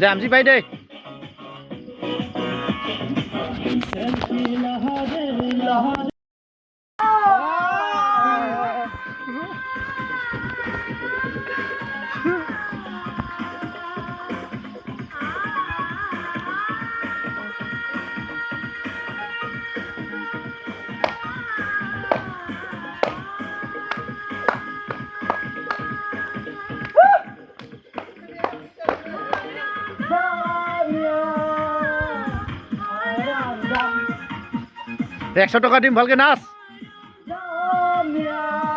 Giảm gì bay đây. একশো টাকা দিম ভালকে নাচ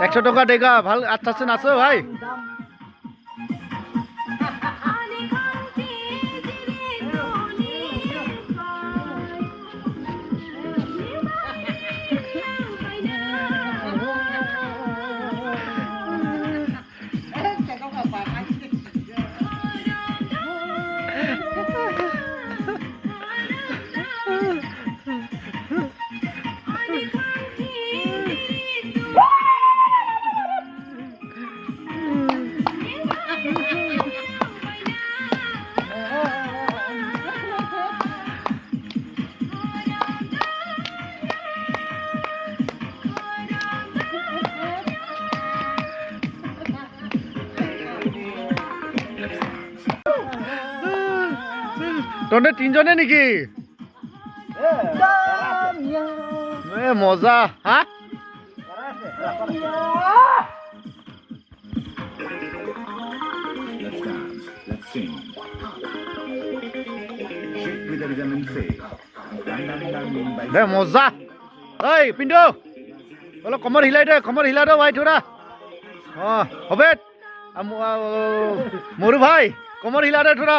100 টাকা দেগা ভাল আচ্ছা আচ্ছা নাচো ভাই তোনে তিনজনে নেকি মজা হা দে মজা ঐ পিন্টু অলপ কমর হিলাই দে ভাই থোড়া হবে মোরু ভাই কমর হিলা দে থোড়া